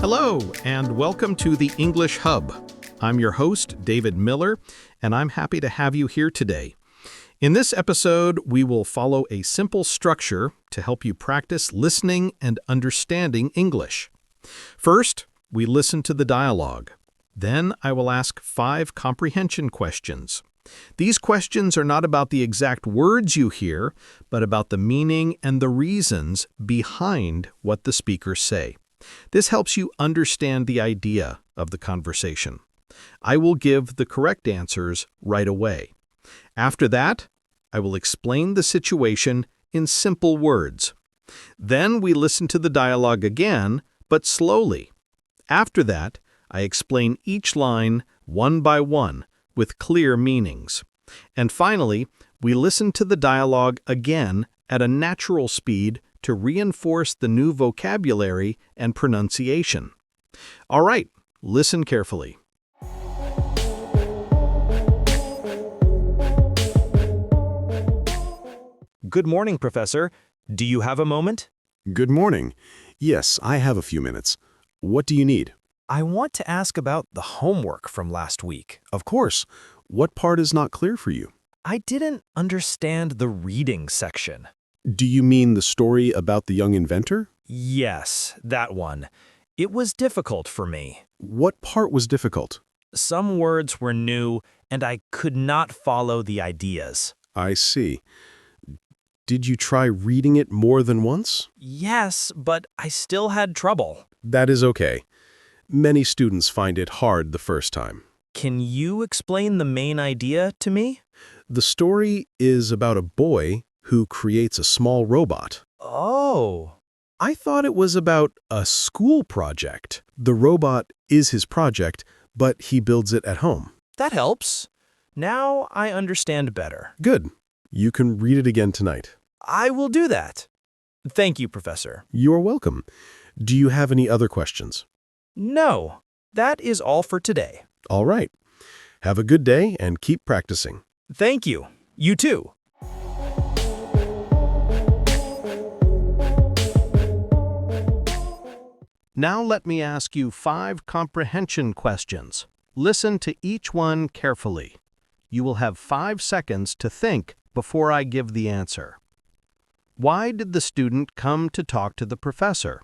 Hello, and welcome to the English Hub. I'm your host, David Miller, and I'm happy to have you here today. In this episode, we will follow a simple structure to help you practice listening and understanding English. First, we listen to the dialogue. Then I will ask 5 comprehension questions. These questions are not about the exact words you hear, but about the meaning and the reasons behind what the speakers say. This helps you understand the idea of the conversation. I will give the correct answers right away. After that, I will explain the situation in simple words. Then we listen to the dialogue again, but slowly. After that, I explain each line one by one with clear meanings. And finally, we listen to the dialogue again at a natural speed to reinforce the new vocabulary and pronunciation. All right, listen carefully. Good morning, Professor. Do you have a moment? Good morning. Yes, I have a few minutes. What do you need? I want to ask about the homework from last week. Of course. What part is not clear for you? I didn't understand the reading section. Do you mean the story about the young inventor? Yes, that one. It was difficult for me. What part was difficult? Some words were new, and I could not follow the ideas. I see. Did you try reading it more than once? Yes, but I still had trouble. That is okay. Many students find it hard the first time. Can you explain the main idea to me? The story is about a boy who creates a small robot. Oh. I thought it was about a school project. The robot is his project, but he builds it at home. That helps. Now I understand better. Good. You can read it again tonight. I will do that. Thank you, Professor. You are welcome. Do you have any other questions? No, that is all for today. All right. Have a good day and keep practicing. Thank you. You too. Now let me ask you 5 comprehension questions. Listen to each one carefully. You will have 5 seconds to think before I give the answer. Why did the student come to talk to the professor?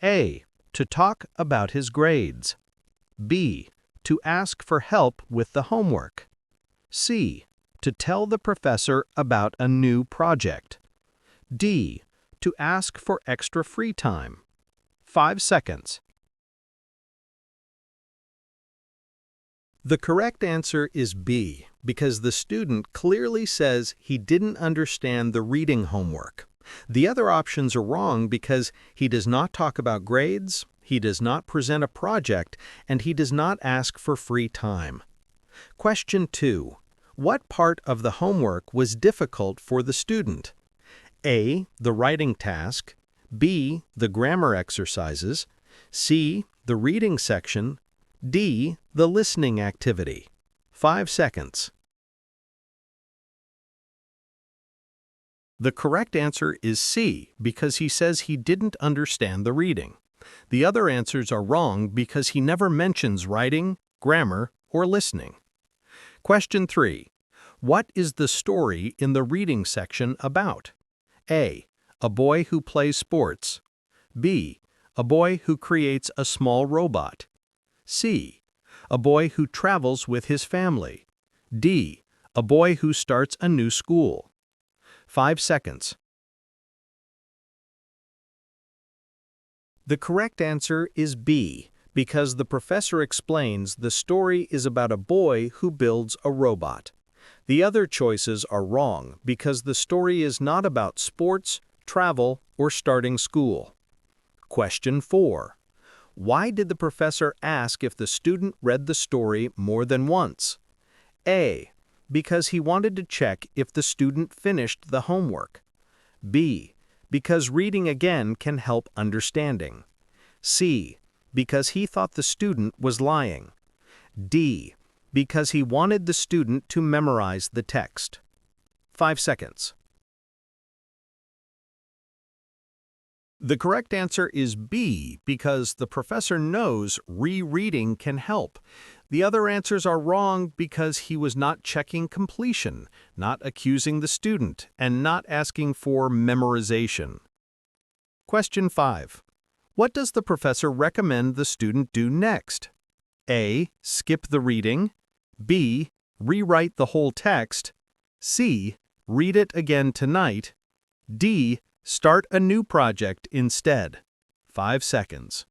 A. To talk about his grades. B. To ask for help with the homework. C. To tell the professor about a new project. D. To ask for extra free time. 5 seconds. The correct answer is B, because the student clearly says he didn't understand the reading homework. The other options are wrong because he does not talk about grades, he does not present a project, and he does not ask for free time. Question 2. What part of the homework was difficult for the student? A. The writing task. B. The grammar exercises. C. The reading section. D. The listening activity. 5 seconds. The correct answer is C, because he says he didn't understand the reading. The other answers are wrong because he never mentions writing, grammar, or listening. Question 3. What is the story in the reading section about? A. A boy who plays sports. B. A boy who creates a small robot. C. A boy who travels with his family. D. A boy who starts a new school. 5 seconds. The correct answer is B, because the professor explains the story is about a boy who builds a robot. The other choices are wrong because the story is not about sports, travel, or starting school. Question 4. Why did the professor ask if the student read the story more than once? A. Because he wanted to check if the student finished the homework. B. Because reading again can help understanding. C. Because he thought the student was lying. D. Because he wanted the student to memorize the text. 5 seconds. The correct answer is B, because the professor knows rereading can help. The other answers are wrong because he was not checking completion, not accusing the student, and not asking for memorization. Question 5. What does the professor recommend the student do next? A. Skip the reading. B. Rewrite the whole text. C. Read it again tonight. D. Start a new project instead. 5 seconds.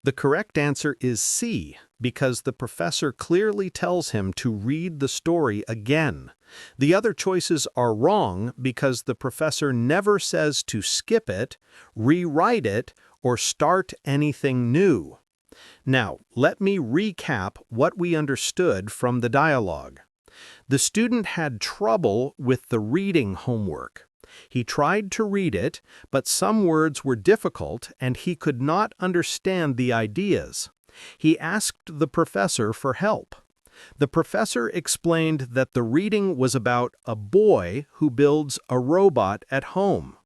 The correct answer is C, because the professor clearly tells him to read the story again. The other choices are wrong because the professor never says to skip it, rewrite it, or start anything new. Now, let me recap what we understood from the dialogue. The student had trouble with the reading homework. He tried to read it, but some words were difficult and he could not understand the ideas. He asked the professor for help. The professor explained that the reading was about a boy who builds a robot at home.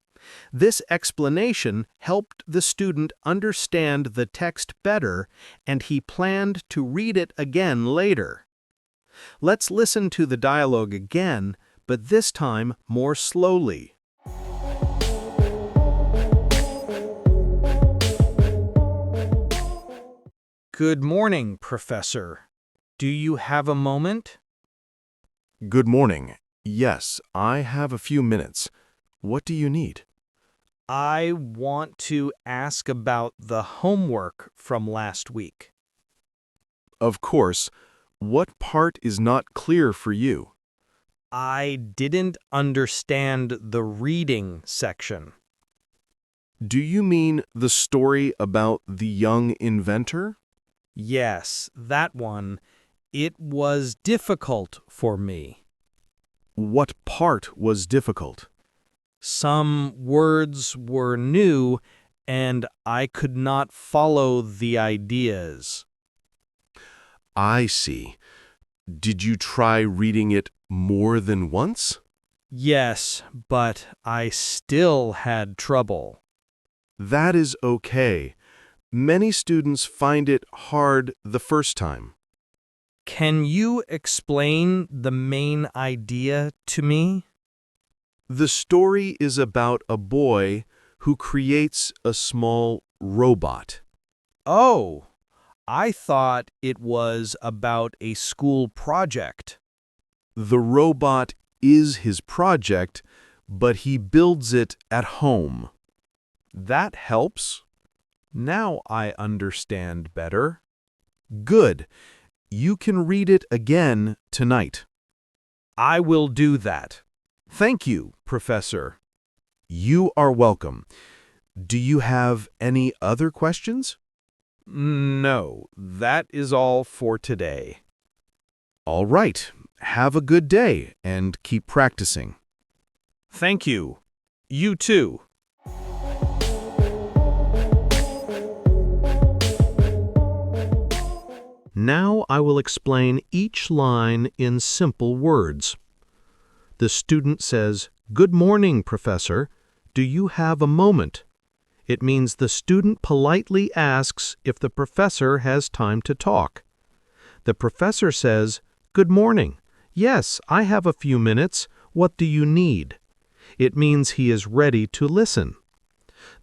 This explanation helped the student understand the text better, and he planned to read it again later. Let's listen to the dialogue again, but this time more slowly. Good morning, Professor. Do you have a moment? Good morning. Yes, I have a few minutes. What do you need? I want to ask about the homework from last week. Of course. What part is not clear for you? I didn't understand the reading section. Do you mean the story about the young inventor? Yes, that one. It was difficult for me. What part was difficult? Some words were new, and I could not follow the ideas. I see. Did you try reading it more than once? Yes, but I still had trouble. That is okay. Many students find it hard the first time. Can you explain the main idea to me? The story is about a boy who creates a small robot. Oh, I thought it was about a school project. The robot is his project, but he builds it at home. That helps. Now I understand better. Good. You can read it again tonight. I will do that. Thank you, Professor. You are welcome. Do you have any other questions? No, that is all for today. All right. Have a good day and keep practicing. Thank you. You too. Now I will explain each line in simple words. The student says, "Good morning, Professor. Do you have a moment?" It means the student politely asks if the professor has time to talk. The professor says, "Good morning. Yes, I have a few minutes. What do you need?" It means he is ready to listen.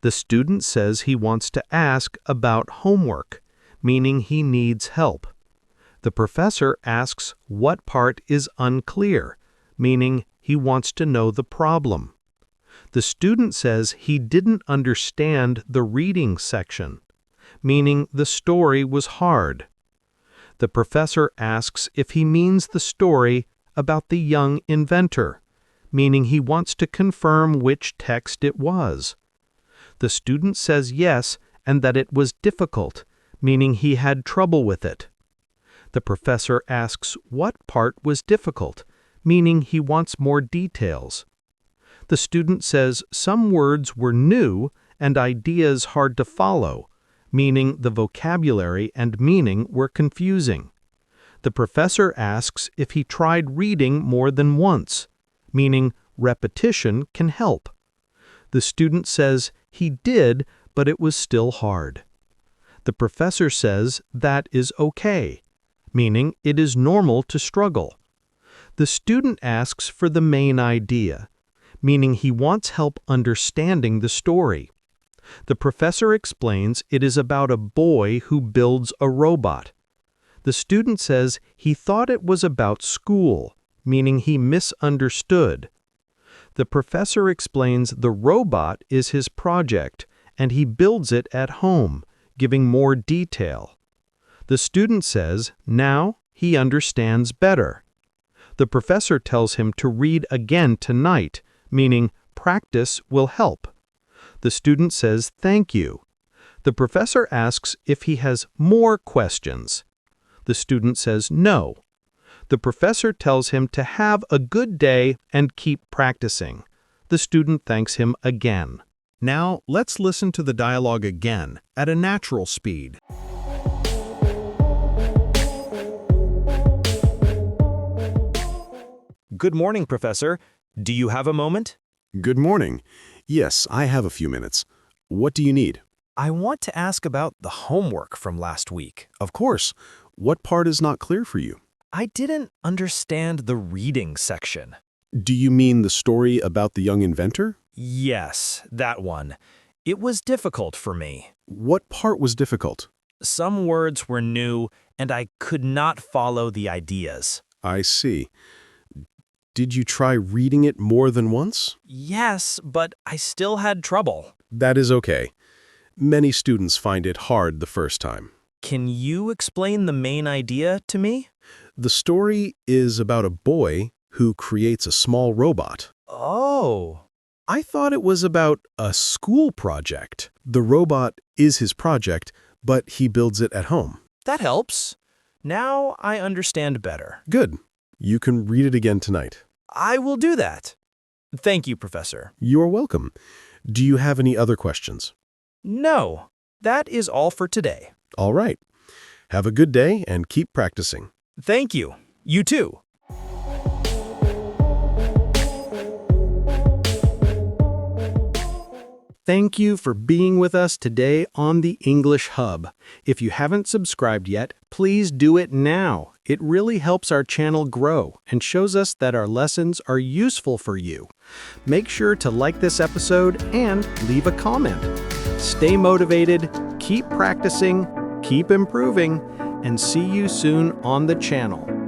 The student says he wants to ask about homework, meaning he needs help. The professor asks what part is unclear, meaning he wants to know the problem. The student says he didn't understand the reading section, meaning the story was hard. The professor asks if he means the story about the young inventor, meaning he wants to confirm which text it was. The student says yes and that it was difficult, meaning he had trouble with it. The professor asks what part was difficult, meaning he wants more details. The student says some words were new and ideas hard to follow, meaning the vocabulary and meaning were confusing. The professor asks if he tried reading more than once, meaning repetition can help. The student says he did, but it was still hard. The professor says that is okay, meaning it is normal to struggle. The student asks for the main idea, meaning he wants help understanding the story. The professor explains it is about a boy who builds a robot. The student says he thought it was about school, meaning he misunderstood. The professor explains the robot is his project and he builds it at home, giving more detail. The student says now he understands better. The professor tells him to read again tonight, meaning practice will help. The student says thank you. The professor asks if he has more questions. The student says no. The professor tells him to have a good day and keep practicing. The student thanks him again. Now, let's listen to the dialogue again at a natural speed. Good morning, Professor. Do you have a moment? Good morning. Yes, I have a few minutes. What do you need? I want to ask about the homework from last week. Of course. What part is not clear for you? I didn't understand the reading section. Do you mean the story about the young inventor? Yes, that one. It was difficult for me. What part was difficult? Some words were new, and I could not follow the ideas. I see. Did you try reading it more than once? Yes, but I still had trouble. That is okay. Many students find it hard the first time. Can you explain the main idea to me? The story is about a boy who creates a small robot. Oh. I thought it was about a school project. The robot is his project, but he builds it at home. That helps. Now I understand better. Good. You can read it again tonight. I will do that. Thank you, Professor. You are welcome. Do you have any other questions? No, that is all for today. All right. Have a good day and keep practicing. Thank you. You too. Thank you for being with us today on the English Hub. If you haven't subscribed yet, please do it now. It really helps our channel grow and shows us that our lessons are useful for you. Make sure to like this episode and leave a comment. Stay motivated, keep practicing, keep improving, and see you soon on the channel.